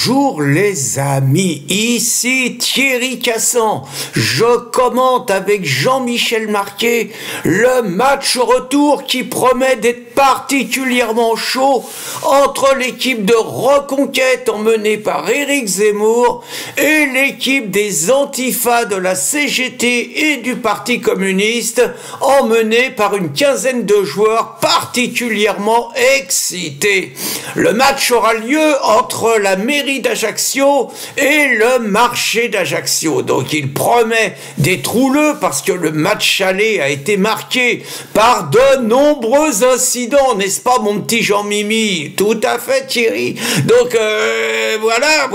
Bonjour les amis, ici Thierry Cassan. Je commente avec Jean-Michel Marquet le match retour qui promet d'être particulièrement chaud entre l'équipe de Reconquête emmenée par Éric Zemmour et l'équipe des Antifas de la CGT et du Parti communiste emmenée par une quinzaine de joueurs particulièrement excités. Le match aura lieu entre la mairie d'Ajaccio et le marché d'Ajaccio. Donc il promet d'être houleux parce que le match aller a été marqué par de nombreux incidents, n'est-ce pas mon petit Jean-Mimi? Tout à fait Thierry. Donc voilà,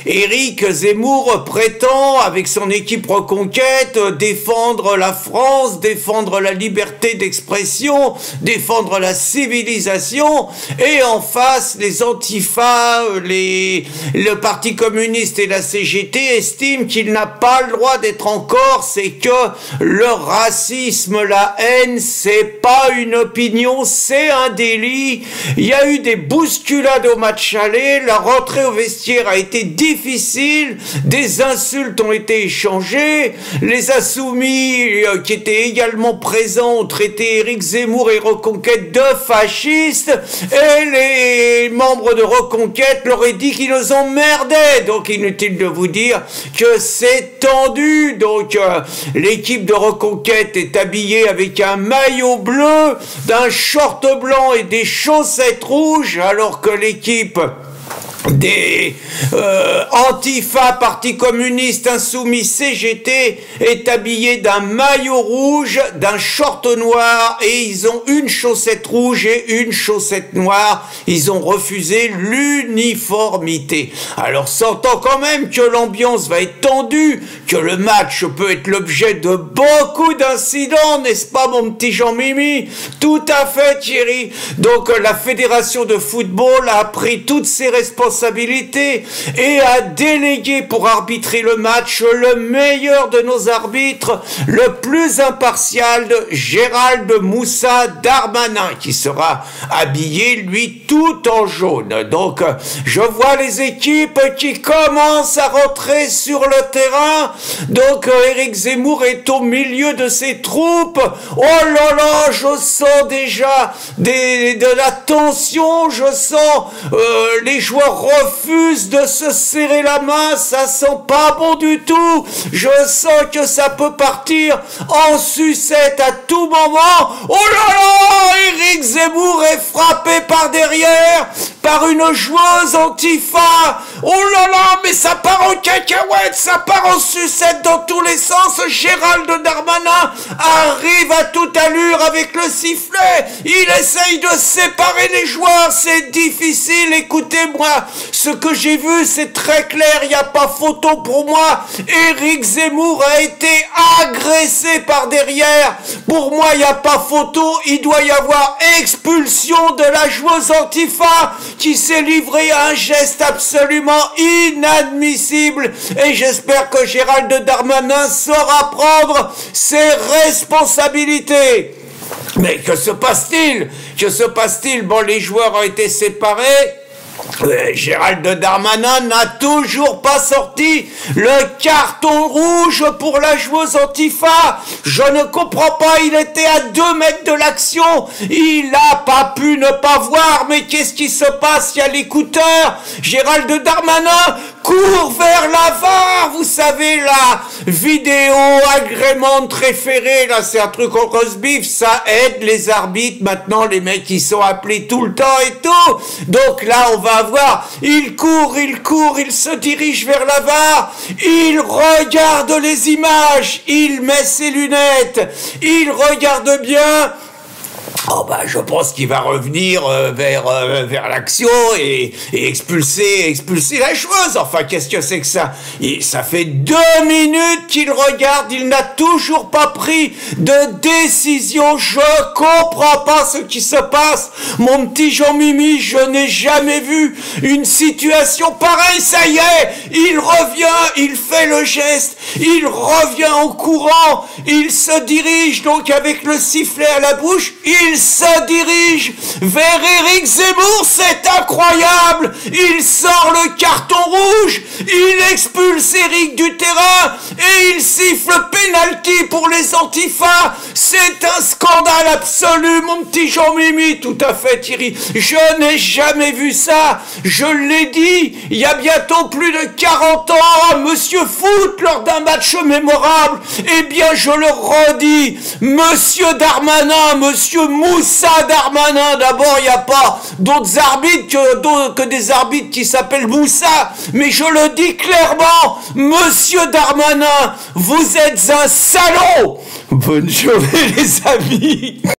Éric Zemmour prétend avec son équipe Reconquête défendre la France, défendre la liberté d'expression, défendre la civilisation, et en face les Antifas, le Parti communiste et la CGT estiment qu'il n'a pas le droit d'être en Corse et que le racisme, la haine, c'est pas une opinion, c'est un délit. Il y a eu des bousculades au match aller, la rentrée au vestiaire a été difficile, des insultes ont été échangées, les insoumis qui étaient également présents ont traité Éric Zemmour et Reconquête de fascistes, et les membres de Reconquête leur ont dit qu'ils nous emmerdaient. Donc inutile de vous dire que c'est tendu. Donc l'équipe de Reconquête est habillée avec un maillot bleu, d'un short blanc et des chaussettes rouges, alors que l'équipe des Antifa, Parti communiste, Insoumis, CGT est habillé d'un maillot rouge, d'un short noir, et ils ont une chaussette rouge et une chaussette noire. Ils ont refusé l'uniformité. Alors sentant quand même que l'ambiance va être tendue, que le match peut être l'objet de beaucoup d'incidents, n'est-ce pas mon petit Jean-Mimi? Tout à fait Thierry. Donc la fédération de football a pris toutes ses responsabilités et a délégué pour arbitrer le match le meilleur de nos arbitres, le plus impartial, Gérald Moussa Darmanin, qui sera habillé lui tout en jaune. Donc je vois les équipes qui commencent à rentrer sur le terrain. Donc Éric Zemmour est au milieu de ses troupes. Oh là là, je sens déjà de la tension, je sens les joueurs refuse de se serrer la main, ça sent pas bon du tout. Je sens que ça peut partir en sucette à tout moment. Oh là là, Éric Zemmour est frappé par derrière par une joueuse Antifa. Oh là là, mais ça part en cacahuète, ça part en sucette dans tous les sens. Gérald Darmanin arrive à toute allure avec le sifflet. Il essaye de séparer les joueurs, c'est difficile. Écoutez-moi, ce que j'ai vu, c'est très clair, il n'y a pas photo pour moi. Éric Zemmour a été agressé par derrière. Pour moi, il n'y a pas photo, il doit y avoir expulsion de la joueuse Antifa qui s'est livrée à un geste absolument inadmissible. Et j'espère que Gérald Darmanin saura prendre ses responsabilités. Mais que se passe-t-il? Que se passe-t-il? Bon, les joueurs ont été séparés. Gérald Darmanin n'a toujours pas sorti le carton rouge pour la joueuse Antifa. Je ne comprends pas, il était à 2 mètres de l'action. Il n'a pas pu ne pas voir, mais qu'est-ce qui se passe? Il y a l'écouteur. Gérald Darmanin court vers la VAR. Vous savez, la vidéo agrément référée, là, c'est un truc au roast-beef, ça aide les arbitres. Maintenant, les mecs, ils sont appelés tout le temps et tout. Donc là, on va voir, il court, il se dirige vers la VAR, il regarde les images, il met ses lunettes, il regarde bien. Oh bah je pense qu'il va revenir vers l'action et expulser la joueuse. Enfin, qu'est-ce que c'est que ça? Ça fait 2 minutes qu'il regarde, il n'a toujours pas pris de décision. Je comprends pas ce qui se passe. Mon petit Jean-Mimi, je n'ai jamais vu une situation pareille. Ça y est, il revient, il fait le geste, il revient en courant, il se dirige donc avec le sifflet à la bouche, il se dirige vers Éric Zemmour. C'est incroyable. Il sort le carton rouge, il expulse Éric du terrain et il siffle penalty pour les Antifas. C'est un scandale absolu, mon petit Jean-Mimi. Tout à fait, Thierry. Je n'ai jamais vu ça. Je l'ai dit, il y a bientôt plus de 40 ans, à Monsieur Foot, lors d'un match mémorable. Eh bien, je le redis, Monsieur Darmanin, Monsieur Moussa Darmanin, d'abord, il n'y a pas d'autres arbitres que des arbitres qui s'appellent Moussa, mais je le dis clairement, Monsieur Darmanin, vous êtes un salaud. Bonne journée, les amis.